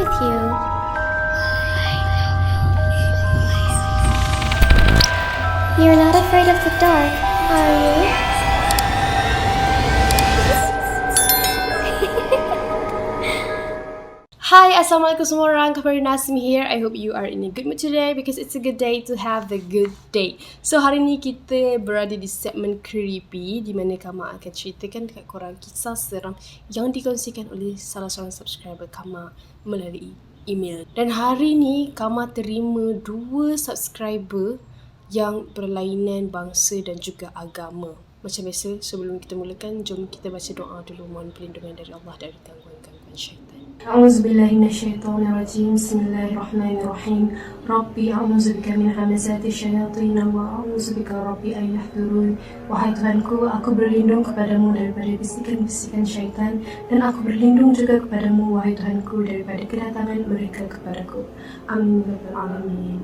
with you. You're not afraid of the dark, are you? Hi, Assalamualaikum semua orang. Kembali Nasmi here. I hope you are in a good mood today because it's a good day to have the good day. So, hari ni kita berada di segmen creepy di mana Kama akan ceritakan dekat korang kisah seram yang dikongsikan oleh salah seorang subscriber Kama melalui email. Dan hari ni Kama terima 2 subscriber yang berlainan bangsa dan juga agama. Macam biasa, sebelum kita mulakan, jom kita baca doa dulu, mohon perlindungan dari Allah dari gangguan-gangguan syaitan. أعوذ بالله من الشيطان الرجيم بسم الله الرحمن الرحيم ربي أعوذ بك من همزات الشياطين وأعوذ بك ربي أن يحضرون. Wahai Tuhanku, aku berlindung kepadamu daripada bisikan-bisikan syaitan, dan aku berlindung juga kepadamu, wahai Tuhanku, daripada kedatangan mereka kepadaku. Amin ya rabbal alamin.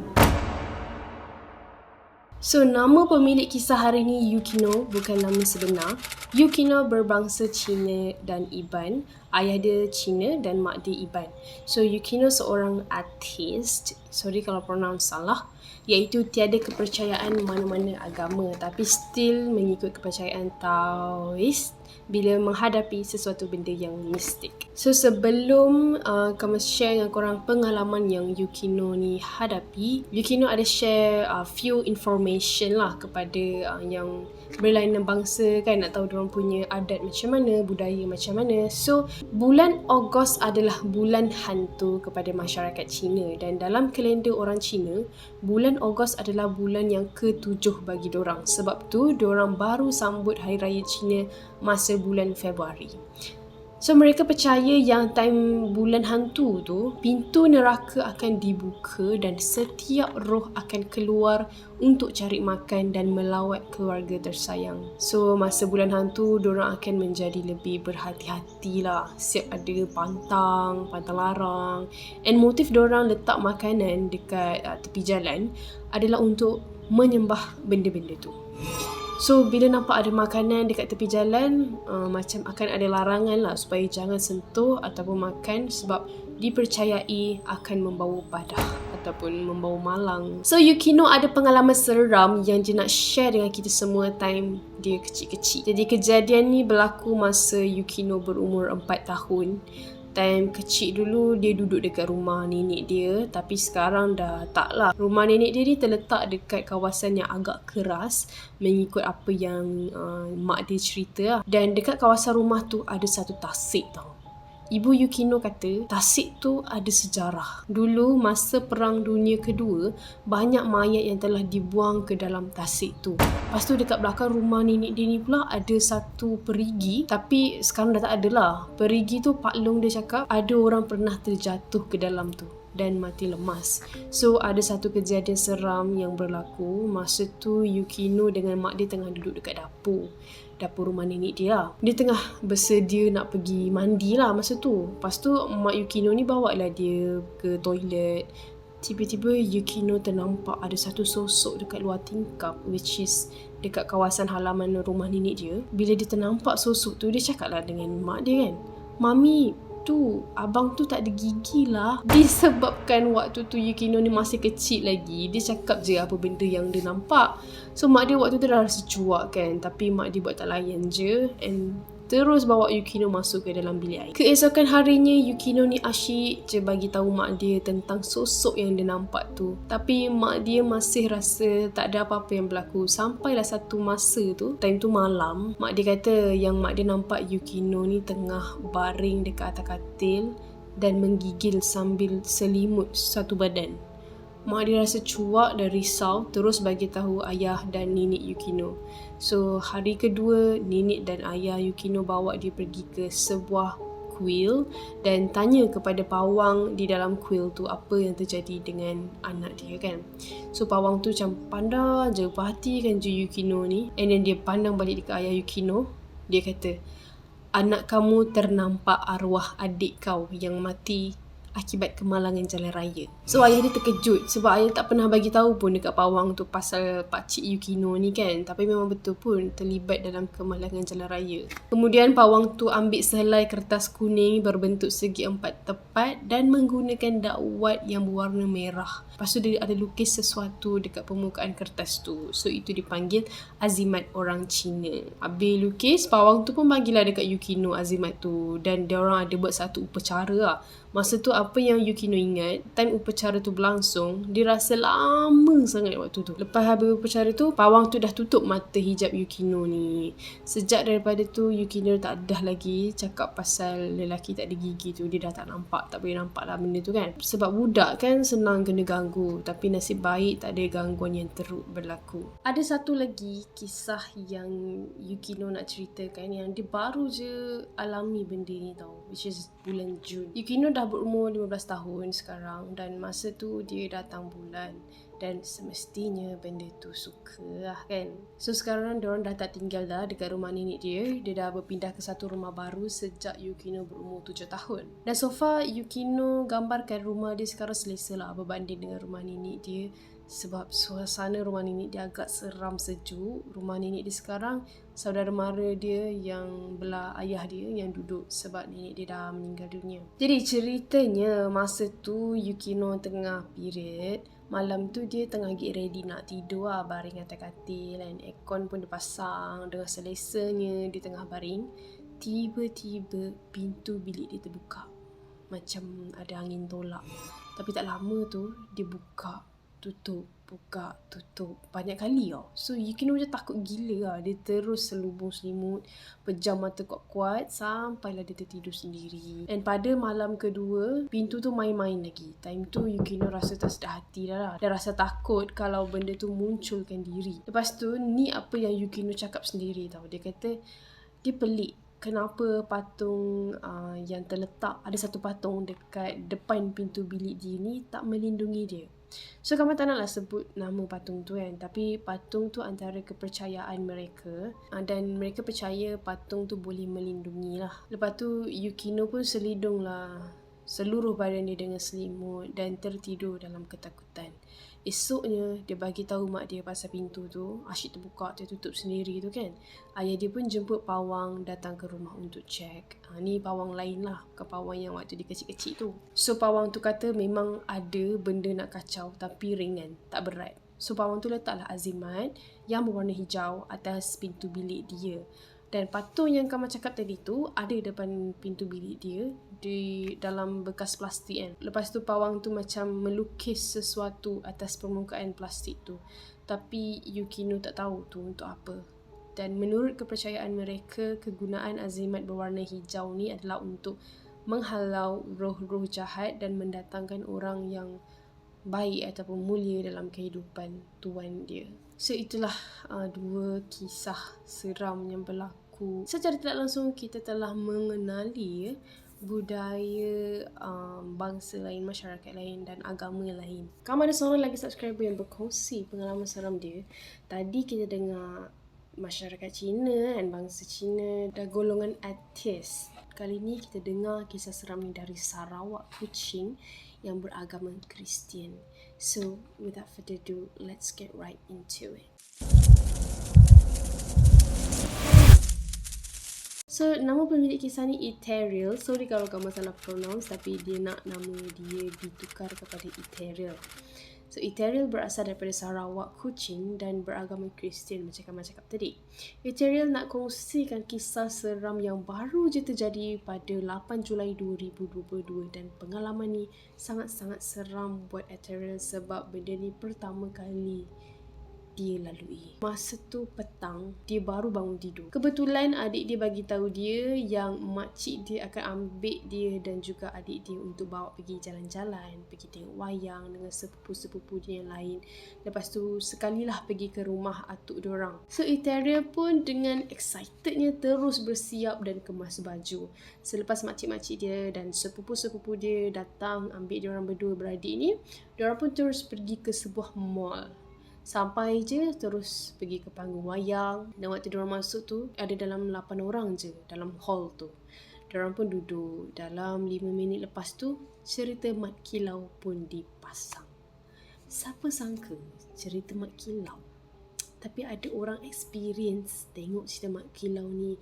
So, nama pemilik kisah hari ni Yukino, bukan nama sebenar. Yukino berbangsa Cina dan Iban. Ayah dia Cina dan mak dia Iban. So, Yukino seorang ateist, sorry kalau pronounce salah, iaitu tiada kepercayaan mana-mana agama tapi still mengikut kepercayaan Taoist bila menghadapi sesuatu benda yang mistik. So, sebelum kami share dengan korang pengalaman yang Yukino ni hadapi, Yukino ada share few information lah kepada yang berlainan bangsa kan, nak tahu diorang punya adat macam mana, budaya macam mana. So, bulan Ogos adalah bulan hantu kepada masyarakat Cina, dan dalam kalender orang Cina, bulan Ogos adalah bulan yang ke-7 bagi diorang. Sebab tu diorang baru sambut Hari Raya Cina masa bulan Februari. So, mereka percaya yang time bulan hantu tu, pintu neraka akan dibuka dan setiap roh akan keluar untuk cari makan dan melawat keluarga tersayang. So, masa bulan hantu, diorang akan menjadi lebih berhati-hati lah. Siap ada pantang larang. And motif diorang letak makanan dekat tepi jalan adalah untuk menyembah benda-benda tu. So, bila nampak ada makanan dekat tepi jalan, macam akan ada larangan lah supaya jangan sentuh ataupun makan sebab dipercayai akan membawa badah ataupun membawa malang. So, Yukino ada pengalaman seram yang dia nak share dengan kita semua time dia kecil-kecil. Jadi, kejadian ni berlaku masa Yukino berumur 4 tahun. Time kecil dulu dia duduk dekat rumah nenek dia, tapi sekarang dah tak lah. Rumah nenek dia ni terletak dekat kawasan yang agak keras mengikut apa yang mak dia cerita lah. Dan dekat kawasan rumah tu ada satu tasik tau. Ibu Yukino kata tasik tu ada sejarah. Dulu masa Perang Dunia Kedua, banyak mayat yang telah dibuang ke dalam tasik tu. Lepas tu dekat belakang rumah nenek dia ni pula ada satu perigi, tapi sekarang dah tak ada lah. Perigi tu Pak Long dia cakap ada orang pernah terjatuh ke dalam tu dan mati lemas. So, ada satu kejadian seram yang berlaku. Masa tu Yukino dengan mak dia tengah duduk dekat dapur rumah nenek dia lah. Dia tengah bersedia nak pergi mandi lah masa tu. Lepas tu mak Yukino ni bawa lah dia ke toilet. Tiba-tiba Yukino ternampak ada satu sosok dekat luar tingkap, which is dekat kawasan halaman rumah nenek dia. Bila dia ternampak sosok tu, dia cakap lah dengan mak dia kan, "Mami, tu abang tu tak ada gigi lah." Disebabkan waktu tu Yukino ni masih kecil lagi, dia cakap je apa benda yang dia nampak. So, mak dia waktu tu dah rasa cuak kan, tapi mak dia buat tak layan je and terus bawa Yukino masuk ke dalam bilik air. Keesokan harinya, Yukino ni asyik je bagi tahu mak dia tentang sosok yang dia nampak tu. Tapi mak dia masih rasa tak ada apa-apa yang berlaku. Sampailah satu masa tu, time tu malam, mak dia kata yang mak dia nampak Yukino ni tengah baring dekat atas katil dan menggigil sambil selimut satu badan. Mak dia rasa cuak dan risau, terus bagi tahu ayah dan nenek Yukino. So, hari kedua, nenek dan ayah Yukino bawa dia pergi ke sebuah kuil dan tanya kepada pawang di dalam kuil tu apa yang terjadi dengan anak dia kan. So, pawang tu macam pandang je, perhatikan je Yukino ni, and then dia pandang balik dekat ayah Yukino. Dia kata, "Anak kamu ternampak arwah adik kau yang mati akibat kemalangan jalan raya. So ayah dia terkejut sebab ayah tak pernah bagi tahu pun dekat pawang tu pasal pakcik Yukino ni kan. Tapi memang betul pun terlibat dalam kemalangan jalan raya. Kemudian pawang tu ambil sehelai kertas kuning berbentuk segi empat tepat dan menggunakan dakwat yang berwarna merah. Lepas tu dia ada lukis sesuatu dekat permukaan kertas tu. So itu dipanggil azimat orang Cina. Habis lukis, pawang tu pun panggil lah dekat Yukino azimat tu. Dan dia orang ada buat satu upacara lah. Masa tu apa yang Yukino ingat, time upacara tu berlangsung, dia rasa lama sangat waktu tu. Lepas habis upacara tu, pawang tu dah tutup mata hijab Yukino ni. Sejak daripada tu, Yukino tak dah lagi cakap pasal lelaki tak ada gigi tu. Dia dah tak nampak, tak boleh nampak lah benda tu kan. Sebab budak kan senang kena ganggu. Tapi nasib baik tak ada gangguan yang teruk berlaku. Ada satu lagi kisah yang Yukino nak ceritakan yang dia baru je alami benda ni tau. Which is bulan Jun. Yukino dah berumur 15 tahun sekarang dan masa tu dia datang bulan dan semestinya benda tu suka lah kan. So sekarang diorang dah tak tinggal dah dekat rumah nenek dia. Dia dah berpindah ke satu rumah baru sejak Yukino berumur 7 tahun. Dan so far Yukino gambarkan rumah dia sekarang selesa lah berbanding dengan rumah nenek dia. Sebab suasana rumah nenek dia agak seram sejuk. Rumah nenek dia sekarang, saudara mara dia yang belah ayah dia yang duduk sebab nenek dia dah meninggal dunia. Jadi ceritanya masa tu Yukino tengah period. Malam tu dia tengah get ready nak tidur lah, baring atas katil dan aircon pun dia pasang dengan selesanya dia tengah baring. Tiba-tiba pintu bilik dia terbuka. Macam ada angin tolak. Tapi tak lama tu dia buka, tutup, buka, tutup banyak kali tau. So Yukino macam takut gila lah. Dia terus selubung selimut, pejam mata kuat-kuat sampailah dia tertidur sendiri. Dan pada malam kedua, pintu tu main-main lagi. Time tu Yukino rasa tak sedar hati dah lah. Dia rasa takut kalau benda tu munculkan diri. Lepas tu ni apa yang Yukino cakap sendiri tau. Dia kata dia pelik. Kenapa patung yang terletak, ada satu patung dekat depan pintu bilik dia ni tak melindungi dia. So kamu tak naklah sebut nama patung tu kan. Tapi patung tu antara kepercayaan mereka. Dan mereka percaya patung tu boleh melindungi lah. Lepas tu Yukino pun selidung lah seluruh badan dia dengan selimut dan tertidur dalam ketakutan. Esoknya dia bagi tahu mak dia pasal pintu tu. Asyik terbuka, tertutup sendiri tu kan. Ayah dia pun jemput pawang datang ke rumah untuk cek. Ni pawang lain lah, bukan pawang yang waktu dia kecil-kecil tu. So pawang tu kata memang ada benda nak kacau tapi ringan, tak berat. So pawang tu letaklah azimat yang berwarna hijau atas pintu bilik dia. Dan patung yang Kamal cakap tadi tu ada depan pintu bilik dia di dalam bekas plastik kan. Lepas tu pawang tu macam melukis sesuatu atas permukaan plastik tu. Tapi Yukino tak tahu tu untuk apa. Dan menurut kepercayaan mereka, kegunaan azimat berwarna hijau ni adalah untuk menghalau roh-roh jahat dan mendatangkan orang yang baik ataupun mulia dalam kehidupan tuan dia. So itulah dua kisah seram yang berlaku. Secara tidak langsung kita telah mengenali budaya bangsa lain, masyarakat lain dan agama lain. Kamu ada seorang lagi subscriber yang berkongsi pengalaman seram dia. Tadi kita dengar masyarakat Cina dan bangsa Cina dan golongan ateis. Kali ni kita dengar kisah seram ni dari Sarawak, Kuching yang beragama Kristian. So, without further ado, let's get right into it. So, nama pemilik kisah ni Ethereal. Sorry kalau kamu salah pronounce, tapi dia nak nama dia ditukar kepada Ethereal. So, Ethereal berasal daripada Sarawak, Kuching dan beragama Kristian macam kamu cakap tadi. Ethereal nak kongsikan kisah seram yang baru je terjadi pada 8 Julai 2022 dan pengalaman ni sangat-sangat seram buat Ethereal sebab benda ni pertama kali dia lalui. Masa tu petang, dia baru bangun tidur. Kebetulan adik dia bagi tahu dia yang makcik dia akan ambil dia dan juga adik dia untuk bawa pergi jalan-jalan, pergi tengok wayang dengan sepupu-sepupu dia yang lain. Lepas tu sekalilah pergi ke rumah atuk diorang. So Ethereal pun dengan excitednya terus bersiap dan kemas baju. Selepas makcik-makcik dia dan sepupu-sepupu dia datang ambil diorang berdua beradik ni, diorang pun terus pergi ke sebuah mall. Sampai je terus pergi ke panggung wayang. Dan waktu diorang masuk tu ada dalam 8 orang je dalam hall tu. Diorang pun duduk. Dalam 5 minit lepas tu cerita Mat Kilau pun dipasang. Siapa sangka cerita Mat Kilau, tapi ada orang experience tengok cerita Mat Kilau ni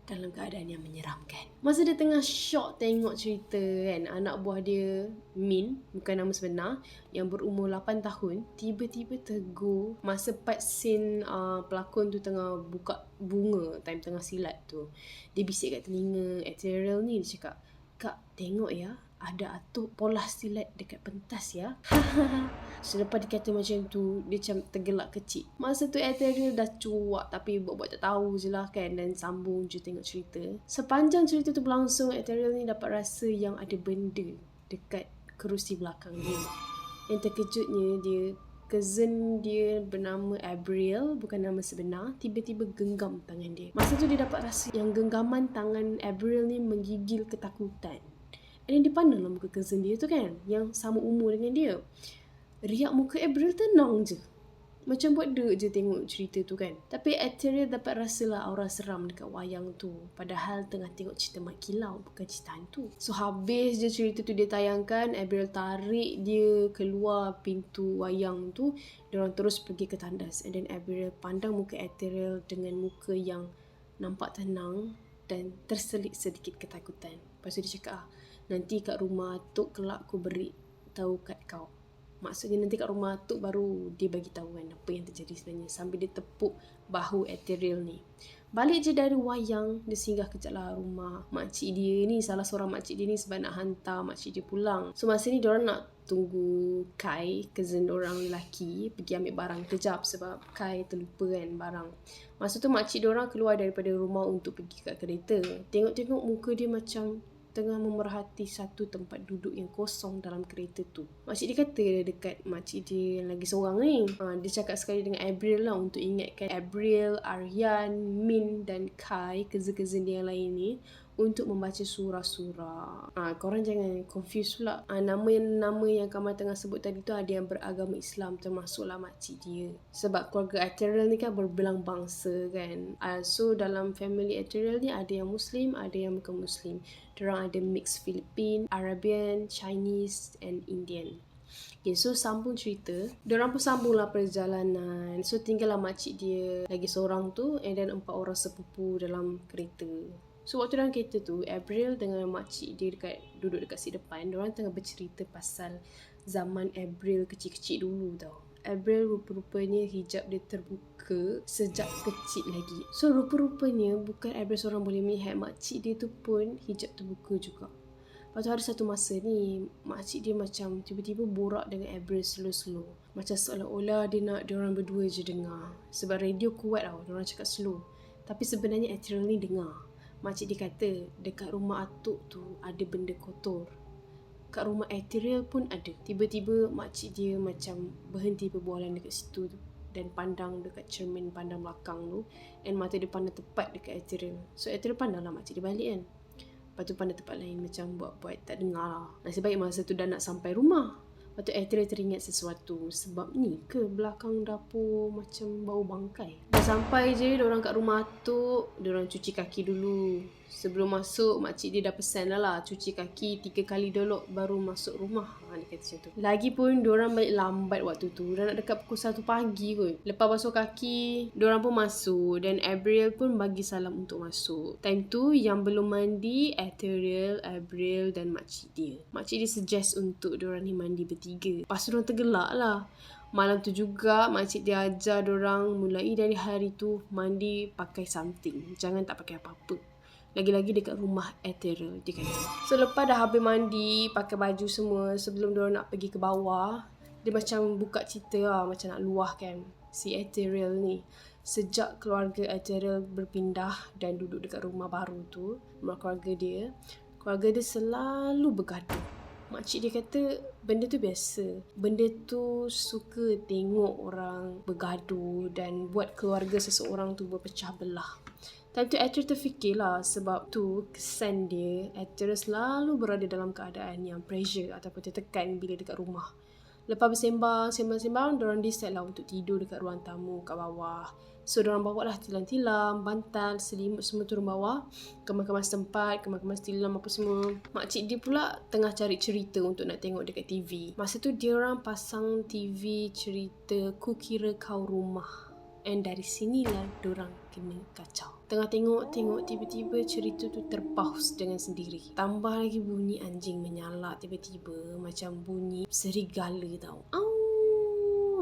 dalam keadaan yang menyeramkan. Masa dia tengah shock tengok cerita kan, anak buah dia, Min, bukan nama sebenar, yang berumur 8 tahun, tiba-tiba tegur masa part scene pelakon tu tengah buka bunga, time tengah silat tu. Dia bisik kat telinga Ethereal ni, dia cakap, "Kak, tengok ya, ada atuk polas silat dekat pentas ya." Selepas dia kata macam tu, dia macam tergelak kecil. Masa tu Ethereal dah cuak, tapi buat-buat tak tahu je lah kan, dan sambung je tengok cerita. Sepanjang cerita tu berlangsung, Ethereal ni dapat rasa yang ada benda dekat kerusi belakang dia. Yang terkejutnya, cousin dia bernama Abriel, bukan nama sebenar, tiba-tiba genggam tangan dia. Masa tu dia dapat rasa yang genggaman tangan Abriel ni menggigil ketakutan. Dan dia pandanglah muka cousin dia tu kan, yang sama umur dengan dia. Riak muka Abriel tenang je, macam buat dek je tengok cerita tu kan. Tapi Ethereal dapat rasalah aura seram dekat wayang tu, padahal tengah tengok cerita Mat Kilau, bukan cerita hantu. So habis je cerita tu dia tayangkan, Abriel tarik dia keluar pintu wayang tu. Diorang terus pergi ke tandas. And then Abriel pandang muka Ethereal dengan muka yang nampak tenang dan terselit sedikit ketakutan. Lepas tu dia cakap, "Nanti kat rumah atuk kelak aku beri tahu kat kau." Maksudnya nanti kat rumah atuk baru dia bagi tahu kan apa yang terjadi sebenarnya. Sambil dia tepuk bahu Ethereal ni. Balik je dari wayang, dia singgah kejap lah rumah makcik dia ni. Salah seorang makcik dia ni sebab nak hantar makcik dia pulang. So masa ni diorang nak tunggu Kai, cousin diorang lelaki, pergi ambil barang kejap sebab Kai terlupa kan barang. Masa tu makcik diorang keluar daripada rumah untuk pergi kat kereta. Tengok-tengok muka dia macam tengah memerhati satu tempat duduk yang kosong dalam kereta tu. Makcik dia kata dekat makcik dia yang lagi seorang ni. Dia cakap sekali dengan Abriel lah untuk ingatkan Abriel, Aryan, Min dan Kai, cousin-cousin dia yang lain ni, untuk membaca surah-surah. Korang jangan confuse pula. Nama yang Kamal tengah sebut tadi tu ada yang beragama Islam, termasuklah makcik dia. Sebab keluarga Ethereal ni kan berbelang bangsa kan. So dalam family Ethereal ni ada yang Muslim, ada yang bukan Muslim. Diorang ada mix Philippine, Arabian, Chinese and Indian. Okay, so sambung cerita. Diorang pun sambunglah perjalanan. So tinggallah makcik dia lagi seorang tu, and then 4 orang sepupu dalam kereta. So waktu dalam kereta tu, Abriel dengan makcik dia duduk dekat seat depan. Diorang tengah bercerita pasal zaman Abriel kecil-kecil dulu tau. Abriel rupa-rupanya hijab dia terbuka sejak kecil lagi. So rupa-rupanya bukan Abriel seorang boleh melihat, makcik dia tu pun hijab terbuka juga. Lepas tu ada satu masa ni, makcik dia macam tiba-tiba borak dengan Abriel slow-slow. Macam seolah-olah dia nak diorang berdua je dengar. Sebab radio kuat tau, diorang cakap slow. Tapi sebenarnya Ethereal ni dengar. Makcik dia kata, dekat rumah atuk tu ada benda kotor. Kat rumah Ethereal pun ada. Tiba-tiba makcik dia macam berhenti perbualan dekat situ tu, dan pandang dekat cermin pandang belakang tu. And mata dia pandang tepat dekat Ethereal. So Ethereal pandang lah makcik dia balik kan. Lepas tu pandang tempat lain macam buat-buat tak dengar lah. Nasib baik masa tu dah nak sampai rumah. Lepas tu Ethereal teringat sesuatu. Sebab ni ke belakang dapur macam bau bangkai. Dah sampai je diorang kat rumah atuk, diorang cuci kaki dulu. Sebelum masuk, makcik dia dah pesan lah cuci kaki 3 kali dulu baru masuk rumah. Dia kata macam tu. Lagipun diorang balik lambat waktu tu. Dah nak dekat pukul 1 pagi kot. Lepas basuh kaki, diorang pun masuk. Dan Abriel pun bagi salam untuk masuk. Time tu yang belum mandi, Ethereal, Abriel dan makcik dia. Makcik dia suggest untuk diorang ni mandi bertiga. Lepas tu diorang tergelak lah. Malam tu juga makcik dia ajar diorang mulai dari hari tu mandi pakai something. Jangan tak pakai apa-apa. Lagi-lagi dekat rumah Ethereal, dia kata. So lepas dah habis mandi, pakai baju semua, sebelum diorang nak pergi ke bawah, dia macam buka cerita lah, macam nak luahkan si Ethereal ni. Sejak keluarga Ethereal berpindah dan duduk dekat rumah baru tu, rumah keluarga dia selalu bergaduh. Makcik dia kata benda tu biasa. Benda tu suka tengok orang bergaduh dan buat keluarga seseorang tu berpecah belah. Time tu Ethereal terfikirlah, sebab tu kesan dia, Ethereal selalu berada dalam keadaan yang pressure ataupun tertekan bila dekat rumah. Lepas bersembang, diorang decide lah untuk tidur dekat ruang tamu kat bawah. So diorang bawa lah tilam-tilam, bantal, selimut semua turun bawah, kemas-kemas tempat, kemas-kemas tilam apa semua. Makcik dia pula tengah cari cerita untuk nak tengok dekat TV. Masa tu diorang pasang TV cerita Ku Kira Kau Rumah. And dari sinilah diorang kena kacau. Tengah tengok tiba-tiba cerita tu terpaus dengan sendiri. Tambah lagi bunyi anjing menyala tiba-tiba, macam bunyi serigala tau.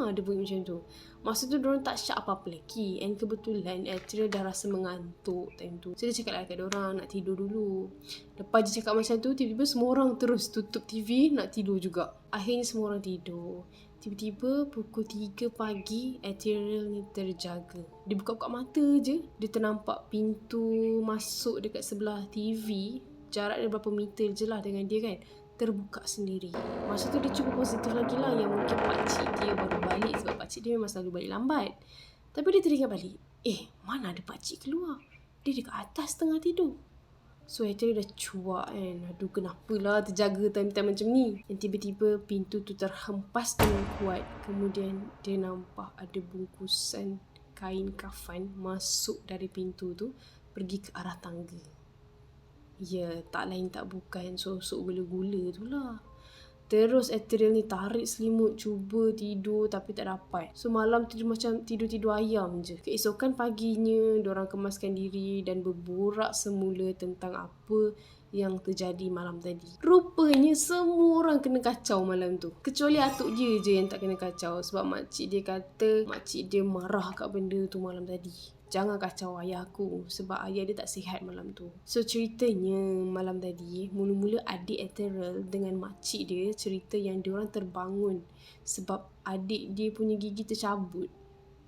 Ada bunyi macam tu. Masa tu diorang tak syak apa-apa lagi. And kebetulan Ethereal dah rasa mengantuk time tu. So dia cakap lah kat diorang nak tidur dulu. Lepas dia cakap macam tu, tiba-tiba semua orang terus tutup TV nak tidur juga. Akhirnya semua orang tidur. Tiba-tiba pukul 3 pagi Ethereal ni terjaga. Dia buka-buka mata je, dia ternampak pintu masuk dekat sebelah TV. Jarak dia berapa meter je lah dengan dia kan, terbuka sendiri. Masa tu dia cuba positif lagi lah, yang mungkin pakcik dia baru balik, sebab pakcik dia memang selalu balik lambat. Tapi dia teringat balik, mana ada pakcik keluar? Dia dekat atas tengah tidur. So Ethereal dah cuak kan, aduh kenapalah terjaga time-time macam ni. Dan tiba-tiba pintu tu terhempas dengan kuat. Kemudian dia nampak ada bungkusan kain kafan masuk dari pintu tu pergi ke arah tangga. Ya, tak lain tak bukan sosok gula-gula tu lah. Terus Ethereal ni tarik selimut, cuba tidur tapi tak dapat. So malam tu dia macam tidur-tidur ayam je. Keesokan paginya, diorang kemaskan diri dan berborak semula tentang apa yang terjadi malam tadi. Rupanya semua orang kena kacau malam tu. Kecuali atuk dia je yang tak kena kacau. Sebab makcik dia kata makcik dia marah kat benda tu malam tadi. Jangan kacau ayah aku sebab ayah dia tak sihat malam tu. So ceritanya malam tadi, mula-mula adik Ethereal dengan makcik dia cerita yang diorang terbangun sebab adik dia punya gigi tercabut.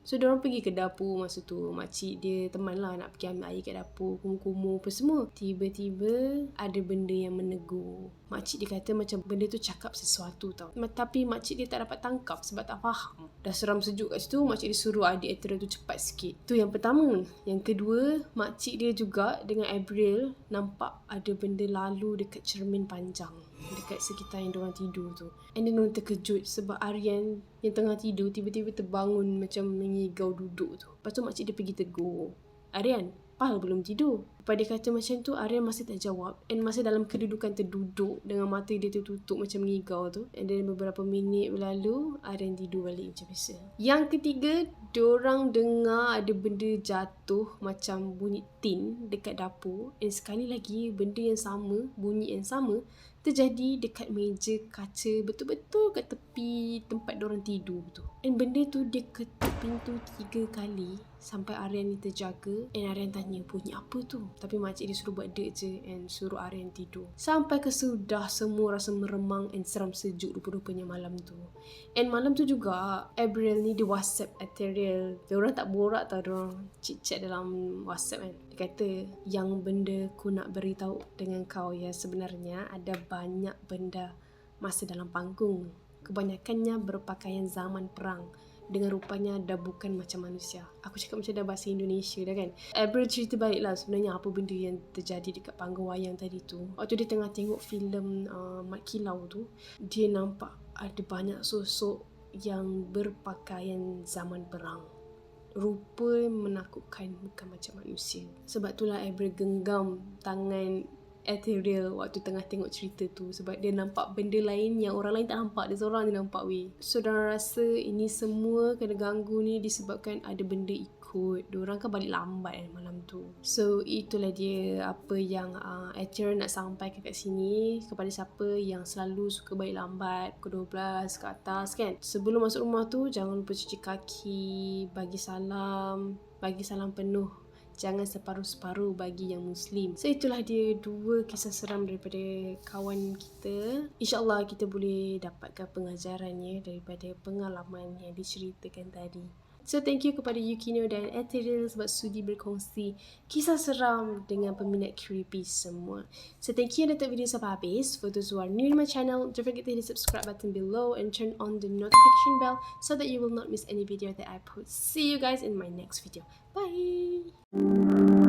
So diorang pergi ke dapur masa tu. Makcik dia teman lah nak pergi ambil air kat dapur, kumur-kumur apa semua. Tiba-tiba ada benda yang menegur. Makcik dia kata macam benda tu cakap sesuatu tau. Tapi makcik dia tak dapat tangkap sebab tak faham. Dah seram sejuk kat situ, makcik dia suruh adik Ethereal tu cepat sikit. Tu yang pertama. Yang kedua, makcik dia juga dengan Abriel nampak ada benda lalu dekat cermin panjang dekat sekitar yang diorang tidur tu. And then diorang terkejut sebab Aryan yang tengah tidur tiba-tiba terbangun macam mengigau duduk tu. Lepas tu makcik dia pergi tegur, Aryan, Pal belum tidur. Lepas dia kata macam tu, Aryan masih tak jawab. And masih dalam kedudukan terduduk dengan mata dia tertutup macam mengigau tu. And then beberapa minit berlalu, Aryan tidur balik macam biasa. Yang ketiga, diorang dengar ada benda jatuh macam bunyi tin dekat dapur. And sekali lagi, benda yang sama, bunyi yang sama terjadi dekat meja kaca betul-betul kat tepi tempat diorang tidur tu. And benda tu dia ketuk pintu 3 kali sampai Aryan ni terjaga. And Aryan tanya bunyi apa tu, tapi makcik dia suruh buat dek je and suruh Aryan tidur. Sampai kesudah semua rasa meremang and seram sejuk rupa-rupanya malam tu. And malam tu juga Abriel ni dia WhatsApp Ethereal. Diorang tak borak tau, diorang chit-chat dalam WhatsApp kan. Dia kata, yang benda ku nak beritahu dengan kau ya, sebenarnya ada banyak benda masa dalam panggung. Kebanyakannya berpakaian zaman perang. Dengan rupanya dah bukan macam manusia. Aku cakap macam dah bahasa Indonesia dah kan. Abriel cerita balik lah sebenarnya apa benda yang terjadi dekat panggung wayang tadi tu. Waktu dia tengah tengok filem Mat Kilau tu, dia nampak ada banyak sosok yang berpakaian zaman perang. Rupa menakutkan, bukan macam manusia. Sebab itulah Abriel genggam tangan Ethereal waktu tengah tengok cerita tu, sebab dia nampak benda lain yang orang lain tak nampak, dia seorang dia nampak weh. So diorang rasa ini semua kena ganggu ni disebabkan ada benda ikut. Diorang kan balik lambat kan malam tu. So itulah dia apa yang Ethereal nak sampaikan kat sini kepada siapa yang selalu suka balik lambat pukul 12 ke atas kan. Sebelum masuk rumah tu jangan lupa cuci kaki, bagi salam penuh, jangan separuh-separuh bagi yang Muslim. So itulah dia 2 kisah seram daripada kawan kita. InsyaAllah kita boleh dapatkan pengajarannya daripada pengalaman yang diceritakan tadi. So thank you kepada Yukino dan Ethereal sebab sudi berkongsi kisah seram dengan peminat creepy semua. So thank you yang nonton video sampai habis. For those who are new to my channel, don't forget to hit the subscribe button below and turn on the notification bell so that you will not miss any video that I post. See you guys in my next video. Bye!